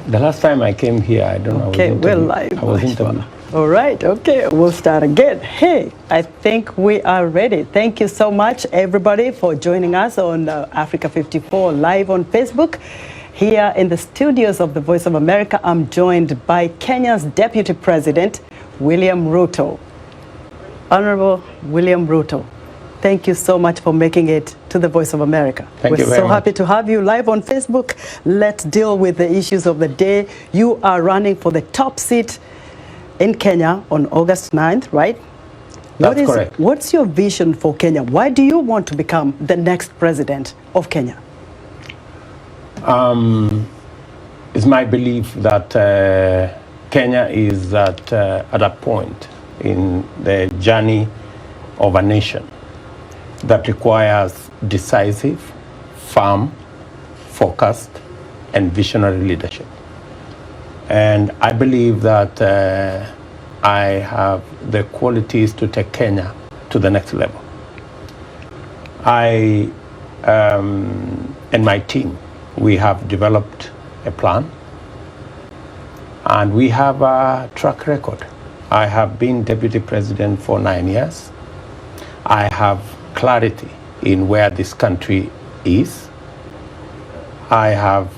The last time I came here, I don't know. Okay, we're live. I was interviewed. All right, okay, we'll start again. Hey, I think we are ready. Thank you so much, everybody, for joining us on Africa 54 live on Facebook. Here in the studios of the Voice of America, I'm joined by Kenya's Deputy President, William Ruto. Honorable William Ruto, thank you so much for making it to the Voice of America. Thank you very much. We're so happy to have you live on Facebook. Let's deal with the issues of the day. You are running for the top seat in Kenya on August 9th, right? That's correct. What's your vision for Kenya? Why do you want to become the next president of Kenya? It's my belief that Kenya is at a point in the journey of a nation that requires decisive, firm, focused, and visionary leadership. And I believe that I have the qualities to take Kenya to the next level. I and my team, we have developed a plan, and we have a track record. I have been deputy president for 9 years. I have clarity in where this country is. I have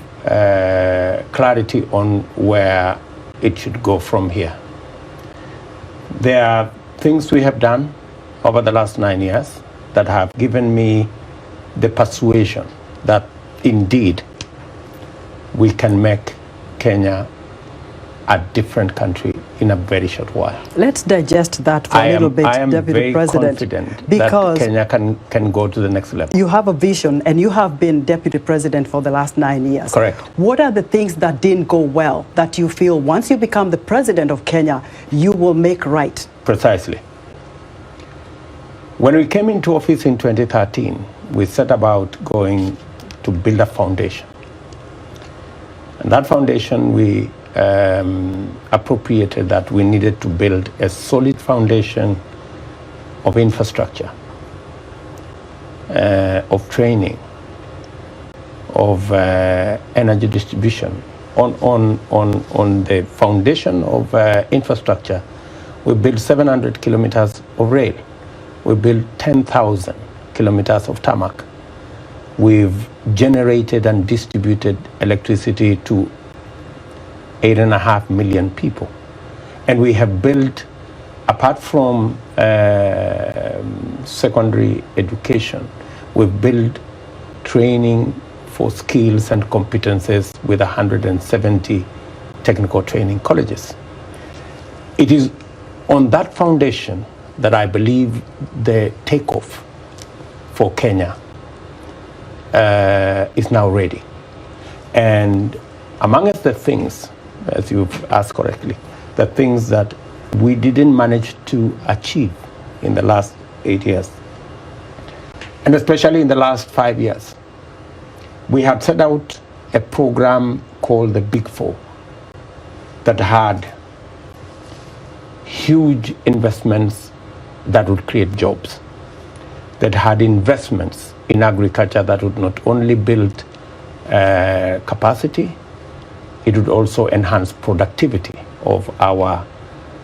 clarity on where it should go from here. There are things we have done over the last 9 years that have given me the persuasion that indeed we can make Kenya a different country in a very short while. Let's digest that for a little bit, Deputy President. I am very confident because that Kenya can go to the next level. You have a vision, and you have been Deputy President for the last 9 years. Correct. What are the things that didn't go well that you feel once you become the President of Kenya, you will make right? Precisely. When we came into office in 2013, we set about going to build a foundation. And that foundation, we appropriated that we needed to build a solid foundation of infrastructure, of training, of energy distribution. On the foundation of infrastructure, we built 700 kilometers of rail. We built 10,000 kilometers of tarmac. We've generated and distributed electricity to 8.5 million people. And we have built, apart from secondary education, we've built training for skills and competences with 170 technical training colleges. It is on that foundation that I believe the takeoff for Kenya is now ready. And amongst the things, as you've asked correctly, the things that we didn't manage to achieve in the last 8 years, and especially in the last 5 years, we had set out a program called the Big Four that had huge investments that would create jobs, that had investments in agriculture that would not only build capacity, it would also enhance productivity of our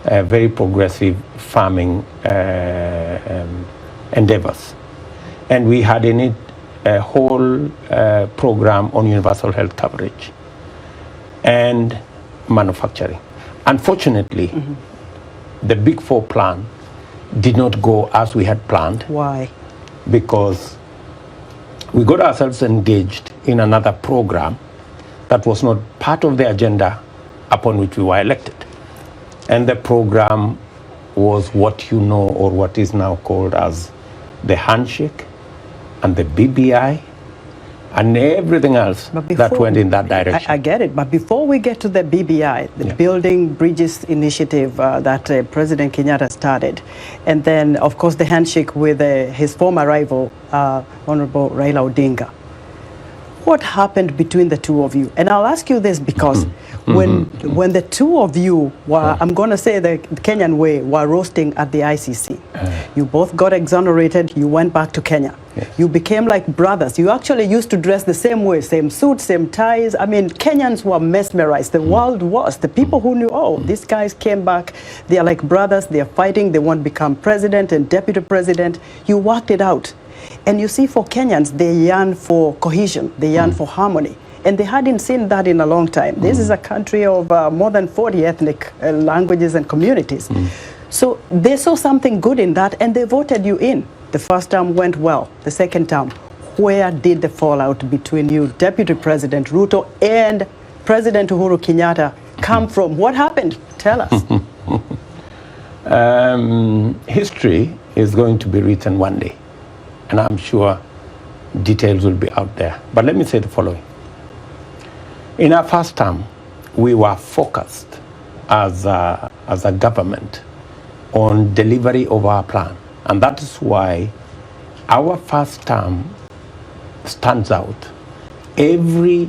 very progressive farming endeavors. And we had in it a whole program on universal health coverage and manufacturing. Unfortunately, the Big Four plan did not go as we had planned. Why? Because we got ourselves engaged in another program that was not part of the agenda upon which we were elected. And the program was what you know, or what is now called as the handshake and the BBI and everything else that went in that direction. I get it, but before we get to the BBI, the Building Bridges Initiative that President Kenyatta started, and then, of course, the handshake with his former rival, Honorable Raila Odinga. What happened between the two of you? And I'll ask you this because when the two of you were, I'm going to say the Kenyan way, were roasting at the ICC. You both got exonerated, you went back to Kenya. Yes. You became like brothers. You actually used to dress the same way, same suits, same ties. I mean, Kenyans were mesmerized. The world was. The people who knew, oh, these guys came back, they are like brothers, they are fighting, they want to become president and deputy president. You worked it out. And you see, for Kenyans, they yearn for cohesion, they yearn for harmony. And they hadn't seen that in a long time. This is a country of more than 40 ethnic languages and communities. So they saw something good in that, and they voted you in. The first term went well. The second term, where did the fallout between you, Deputy President Ruto, and President Uhuru Kenyatta come from? What happened? Tell us. History is going to be written one day, and I'm sure details will be out there. But let me say the following. In our first term, we were focused as a government on delivery of our plan. And that is why our first term stands out. Every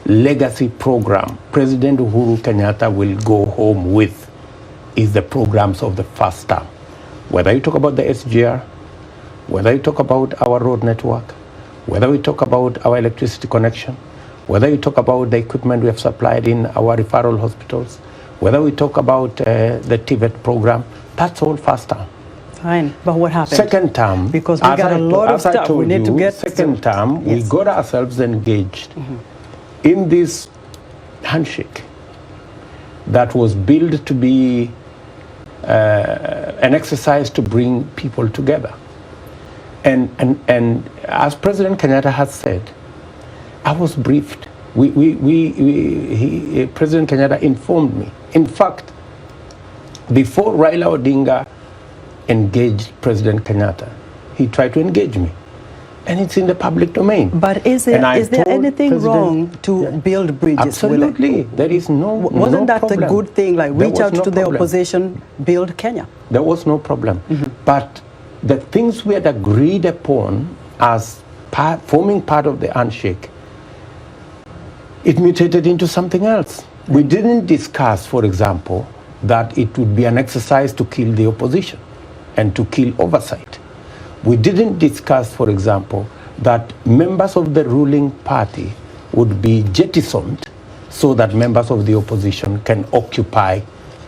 legacy program President Uhuru Kenyatta will go home with is the programs of the first term. Whether you talk about the SGR, whether you talk about our road network, whether we talk about our electricity connection, whether you talk about the equipment we have supplied in our referral hospitals, whether we talk about the TVET program, that's all first term. Fine, but what happened? Second term, because we got a lot of stuff we need to get. Second term, yes, we got ourselves engaged in this handshake that was built to be an exercise to bring people together. And as President Kenyatta has said, I was briefed. President Kenyatta informed me. In fact, before Raila Odinga engaged President Kenyatta, he tried to engage me. And it's in the public domain. But is there anything wrong to build bridges? Absolutely. There is no Wasn't that problem. a good thing? Like reach out to the opposition, build Kenya? There was no problem. But the things we had agreed upon as forming part of the handshake, it mutated into something else. We didn't discuss, for example, that it would be an exercise to kill the opposition and to kill oversight. We didn't discuss, for example, that members of the ruling party would be jettisoned so that members of the opposition can occupy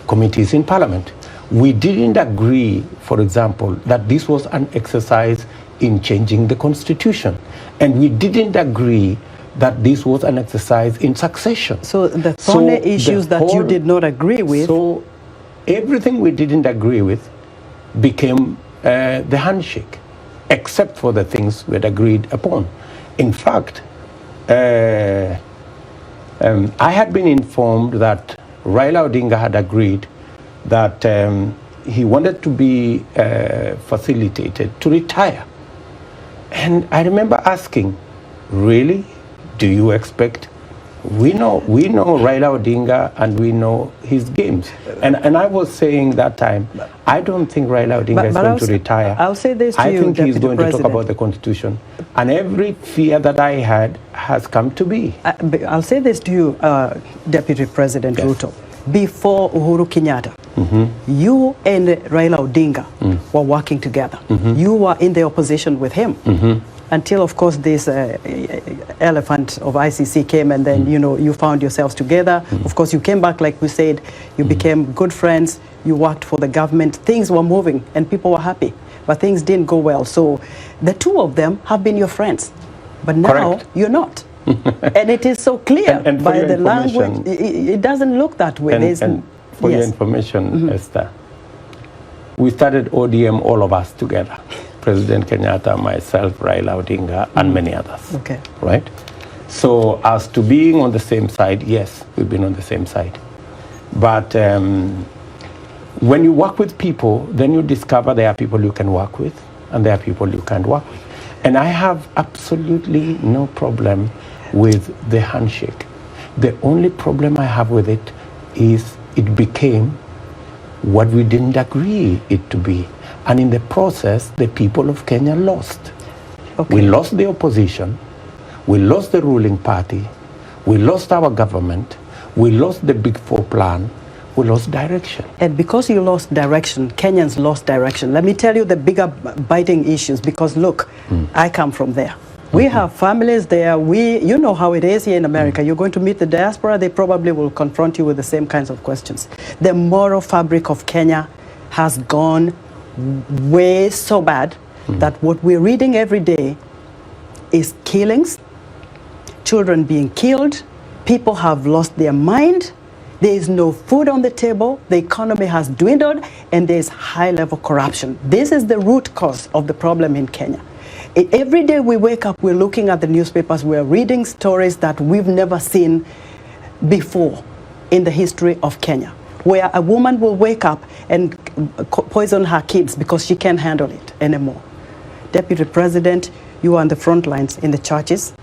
committees in parliament. We didn't agree, for example, that this was an exercise in changing the constitution. And we didn't agree that this was an exercise in succession. So the only issues that you did not agree with... So everything we didn't agree with became the handshake, except for the things we had agreed upon. In fact, I had been informed that Raila Odinga had agreed that he wanted to be facilitated to retire. And I remember asking, really? Do you expect? We know Raila Odinga and we know his games. And I was saying that time, I don't think Raila Odinga is going to retire. I'll say this to you, I think he's going President. to talk about the constitution. And every fear that I had has come to be. I'll say this to you, Deputy President Ruto. Before Uhuru Kenyatta, you and Raila Odinga were working together. You were in the opposition with him. Until, of course, this elephant of ICC came, and then, you found yourselves together. Of course, you came back, like we said, you became good friends, you worked for the government, things were moving, and people were happy. But things didn't go well. So the two of them have been your friends. But now, Correct. You're not. And it is so clear and by the language. It doesn't look that way. And for your information, Esther, we started ODM, all of us together. President Kenyatta, myself, Raila Odinga, and many others. Okay. Right? So as to being on the same side, yes, we've been on the same side. But when you work with people, then you discover there are people you can work with, and there are people you can't work with. And I have absolutely no problem with the handshake. The only problem I have with it is it became what we didn't agree it to be. And in the process, the people of Kenya lost. Okay. We lost the opposition, we lost the ruling party, We lost our government. We lost the Big Four plan. We lost direction. And because you lost direction, Kenyans lost direction. Let me tell you the bigger biting issues, because look, I come from there. We have families there. You know how it is here in America. You're going to meet the diaspora, they probably will confront you with the same kinds of questions. The moral fabric of Kenya has gone way so bad that what we're reading every day is killings, children being killed, people have lost their mind, there is no food on the table, the economy has dwindled, and there's high-level corruption. This is the root cause of the problem in Kenya. Every day we wake up, we're looking at the newspapers, we're reading stories that we've never seen before in the history of Kenya, where a woman will wake up and poison her kids because she can't handle it anymore. Deputy President, you are on the front lines in the churches.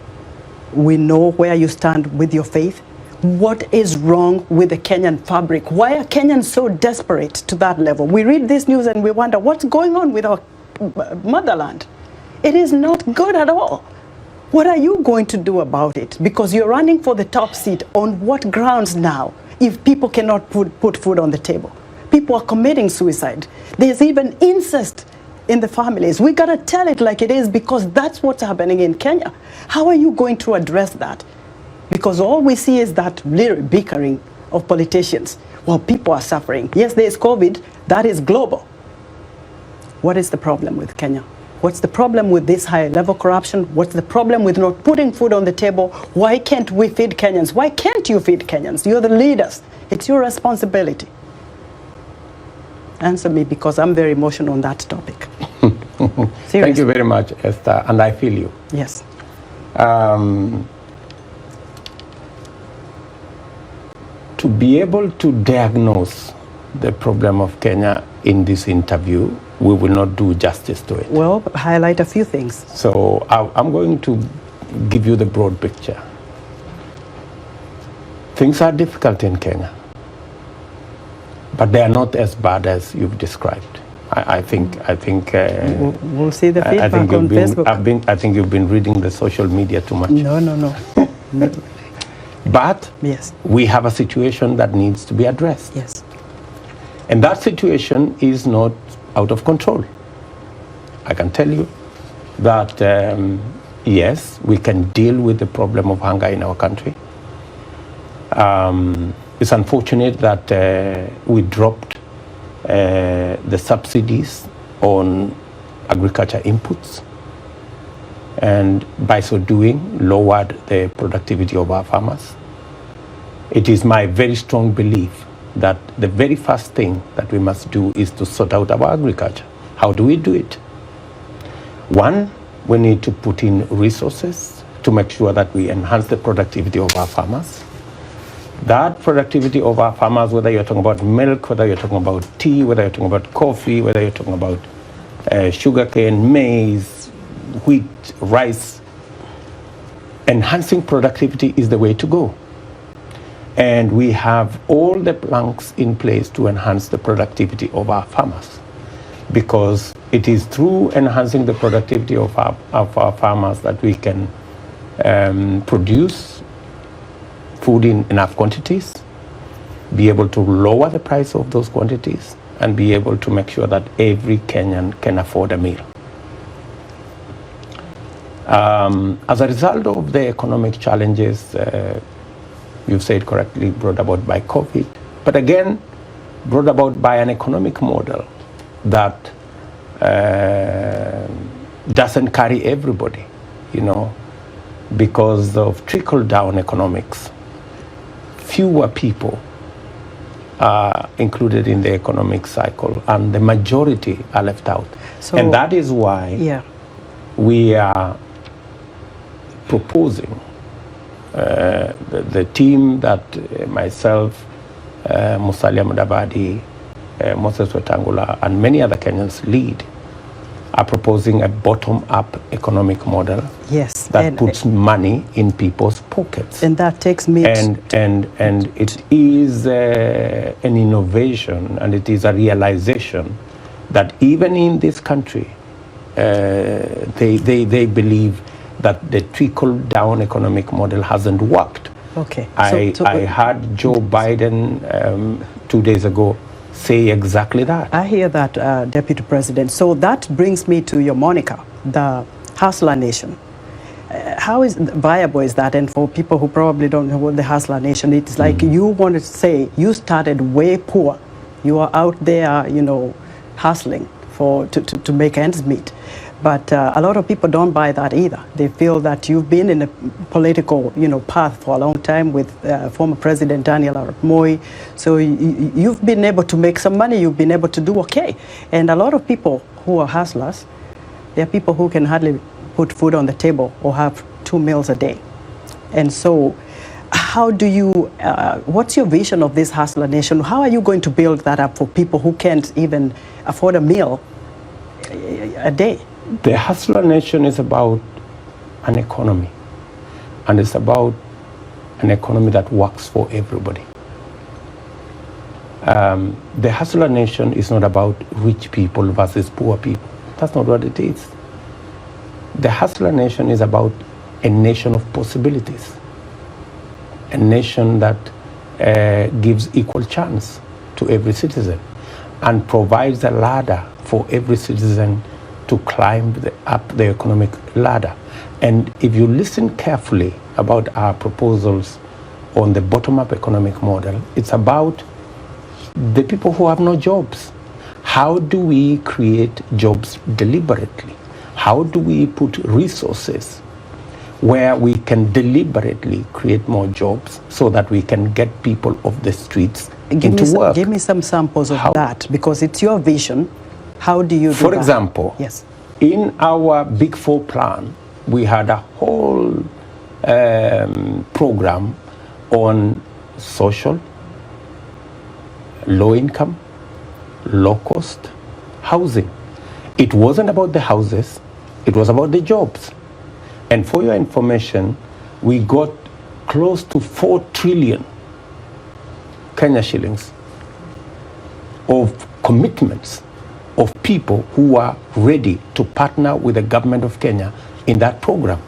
We know where you stand with your faith. What is wrong with the Kenyan fabric? Why are Kenyans so desperate to that level? We read this news and we wonder what's going on with our motherland. It is not good at all. What are you going to do about it? Because you're running for the top seat. On what grounds now, if people cannot put food on the table? People are committing suicide. There's even incest in the families. We gotta tell it like it is, because that's what's happening in Kenya. How are you going to address that? Because all we see is that little bickering of politicians. Well, people are suffering. Yes, there's COVID. That is global. What is the problem with Kenya? What's the problem with this high-level corruption? What's the problem with not putting food on the table? Why can't we feed Kenyans? Why can't you feed Kenyans? You're the leaders. It's your responsibility. Answer me, because I'm very emotional on that topic. Thank you very much, Esther, and I feel you. Yes. To be able to diagnose the problem of Kenya in this interview, we will not do justice to it. Well, highlight a few things. So I'm going to give you the broad picture. Things are difficult in Kenya, but they are not as bad as you've described. I think. We'll see the feedback on Facebook. I think you've been reading the social media too much. No. But yes, we have a situation that needs to be addressed. Yes. And that situation is not out of control. I can tell you that, yes, we can deal with the problem of hunger in our country. It's unfortunate that we dropped the subsidies on agriculture inputs, and by so doing lowered the productivity of our farmers. It is my very strong belief that the very first thing that we must do is to sort out our agriculture. How do we do it? One, we need to put in resources to make sure that we enhance the productivity of our farmers. That productivity of our farmers, whether you're talking about milk, whether you're talking about tea, whether you're talking about coffee, whether you're talking about sugarcane, maize, wheat, rice, enhancing productivity is the way to go. And we have all the planks in place to enhance the productivity of our farmers, because it is through enhancing the productivity of our farmers that we can produce food in enough quantities, be able to lower the price of those quantities, and be able to make sure that every Kenyan can afford a meal. As a result of the economic challenges, you've said correctly, brought about by COVID, but again, brought about by an economic model that doesn't carry everybody, because of trickle-down economics. Fewer people are included in the economic cycle, and the majority are left out. So, and that is why we are proposing the team that myself, Musalia Mudavadi, Moses Wetangula, and many other Kenyans lead, are proposing a bottom-up economic model that puts money in people's pockets. And that takes me and it is an innovation, and it is a realization that even in this country, they believe that the trickle-down economic model hasn't worked. Okay. I heard Joe Biden 2 days ago say exactly that. I hear that, Deputy President. So that brings me to your moniker, the Hustler Nation. How viable is that? And for people who probably don't know what the Hustler Nation is, it's like you want to say you started way poor. You are out there, you know, hustling to make ends meet. But a lot of people don't buy that either. They feel that you've been in a political, you know, path for a long time with former President Daniel Arap Moi. So you've been able to make some money. You've been able to do okay. And a lot of people who are hustlers, they're people who can hardly put food on the table or have 2 meals a day. And so how do you, what's your vision of this Hustler Nation? How are you going to build that up for people who can't even afford a meal a day? The Hustler Nation is about an economy, and it's about an economy that works for everybody. The Hustler Nation is not about rich people versus poor people. That's not what it is. The Hustler Nation is about a nation of possibilities, a nation that gives equal chance to every citizen and provides a ladder for every citizen to climb up the economic ladder. And if you listen carefully about our proposals on the bottom-up economic model, it's about the people who have no jobs. How do we create jobs deliberately? How do we put resources where we can deliberately create more jobs so that we can get people off the streets into work? Give me some samples of that, because it's your vision. How do you do For that? example, yes, in our Big Four plan, we had a whole program on social, low income, low cost housing. It wasn't about the houses, it was about the jobs. And for your information, we got close to 4 trillion Kenya shillings of commitments of people who are ready to partner with the government of Kenya in that program.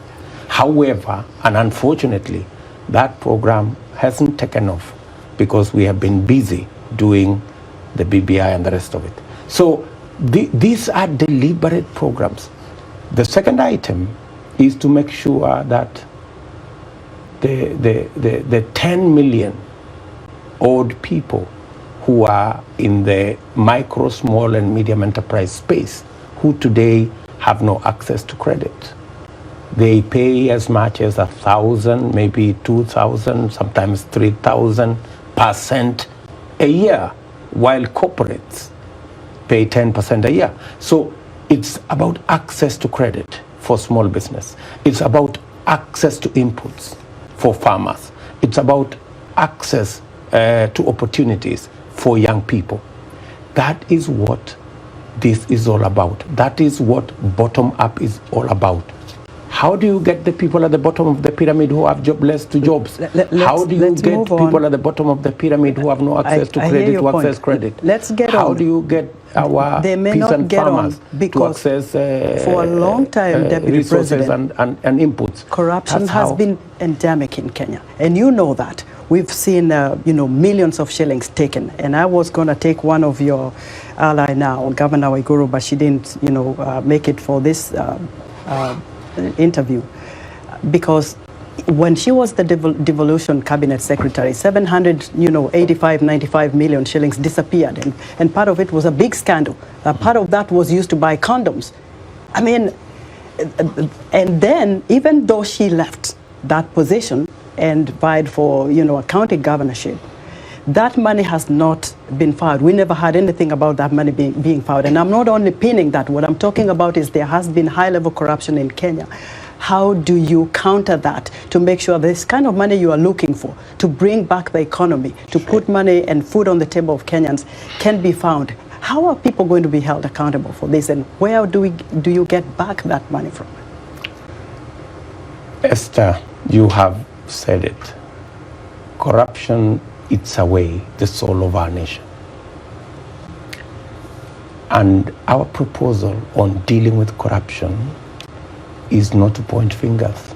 However, and unfortunately, that program hasn't taken off because we have been busy doing the BBI and the rest of it. So these are deliberate programs. The second item is to make sure that the 10 million odd people who are in the micro, small, and medium enterprise space, who today have no access to credit. They pay as much as 1,000, maybe 2,000, sometimes 3,000% a year, while corporates pay 10% a year. So it's about access to credit for small business. It's about access to inputs for farmers. It's about access to opportunities for young people. That is what this is all about. That is what bottom up is all about. How do you get the people at the bottom of the pyramid who have jobless to jobs? How do you get people at the bottom of the pyramid who have no access to credit to access credit? Let's get How on. do you get our peasant farmers to access for a long time, Deputy resources President, and inputs? Corruption has been endemic in Kenya, and you know that. We've seen, millions of shillings taken. And I was going to take one of your ally now, Governor Uhuru, but she didn't, make it for this interview. Because when she was the devolution cabinet secretary, 95 million shillings disappeared. And part of it was a big scandal. Part of that was used to buy condoms. I mean, and then even though she left that position and vied for, a county governorship, that money has not been found. We never had anything about that money being found. And I'm not only pinning that. What I'm talking about is there has been high-level corruption in Kenya. How do you counter that to make sure this kind of money you are looking for, to bring back the economy, to put money and food on the table of Kenyans, can be found? How are people going to be held accountable for this, and where do you get back that money from? Esther, you have said it. Corruption eats away the soul of our nation. And our proposal on dealing with corruption is not to point fingers.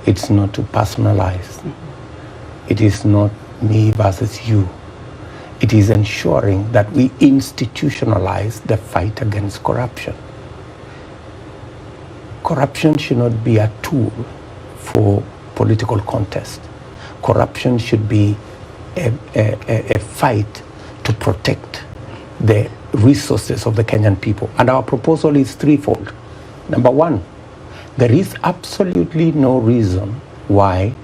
It's not to personalize. it is not me versus you. It is ensuring that we institutionalize the fight against corruption. Corruption should not be a tool for political contest. Corruption should be a fight to protect the resources of the Kenyan people. And our proposal is threefold. Number one, there is absolutely no reason why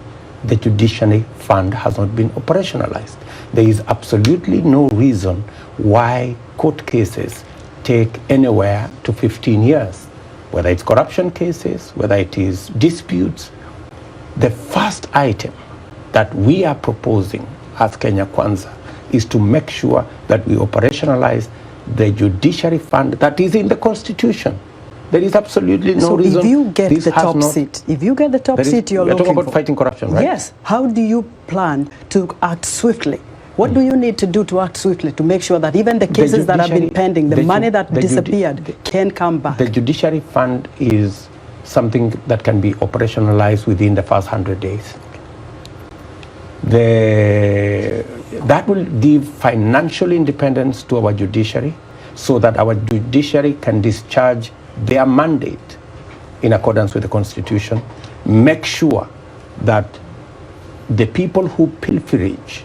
the judiciary fund has not been operationalized. There is absolutely no reason why court cases take anywhere to 15 years, whether it's corruption cases, whether it is disputes. The first item that we are proposing as Kenya Kwanza is to make sure that we operationalize the judiciary fund that is in the Constitution. There is absolutely no reason. If you get the top seat, you're talking about fighting corruption, right? Yes. How do you plan to act swiftly? What do you need to do to act swiftly to make sure that even the cases that have been pending, the money that disappeared, can come back? The judiciary fund is something that can be operationalized within the first 100 days. That will give financial independence to our judiciary so that our judiciary can discharge their mandate in accordance with the Constitution. Make sure that the people who pilferage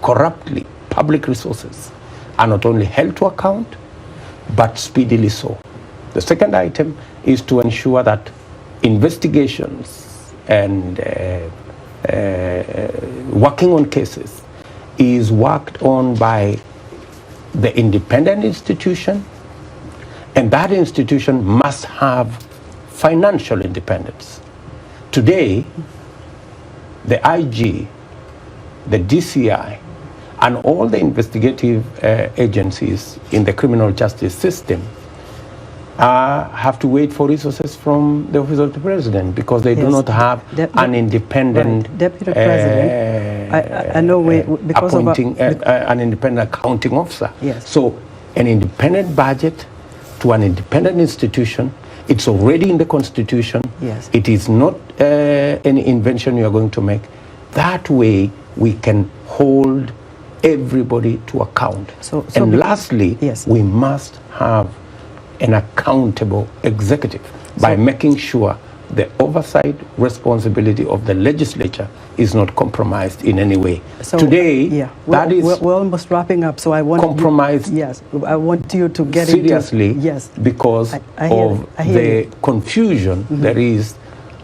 corruptly public resources are not only held to account, but speedily so. The second item is to ensure that investigations and working on cases is worked on by the independent institution, and that institution must have financial independence. Today, the IG, the DCI, and all the investigative agencies in the criminal justice system have to wait for resources from the office of the president because they do not have an independent Deputy President. I know because appointing an independent accounting officer. Yes. So an independent budget to an independent institution. It's already in the Constitution. Yes. It is not any invention you are going to make. That way we can hold everybody to account. And lastly, yes, we must have an accountable executive by making sure the oversight responsibility of the legislature is not compromised in any way. So, today, we're almost wrapping up. So I want compromised. Yes, I want you to get seriously. Into, yes, because of the confusion there is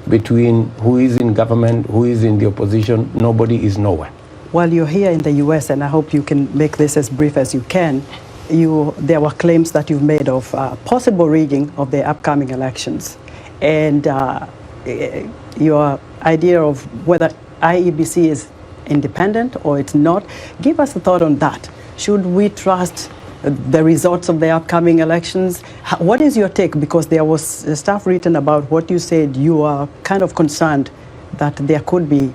between who is in government, who is in the opposition. Nobody is nowhere. While you're here in the U.S., and I hope you can make this as brief as you can, there were claims that you've made of possible rigging of the upcoming elections. And your idea of whether IEBC is independent or it's not, give us a thought on that. Should we trust the results of the upcoming elections? What is your take? Because there was stuff written about what you said. You are kind of concerned that there could be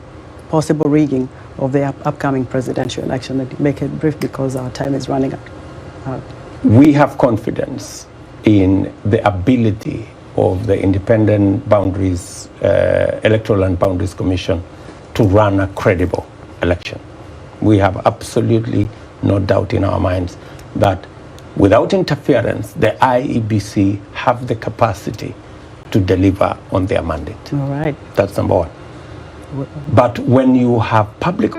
possible rigging of the upcoming presidential election. Make it brief because our time is running out. We have confidence in the ability of the Independent Boundaries, Electoral and Boundaries Commission to run a credible election. We have absolutely no doubt in our minds that without interference, the IEBC have the capacity to deliver on their mandate. All right. That's number one. But when you have public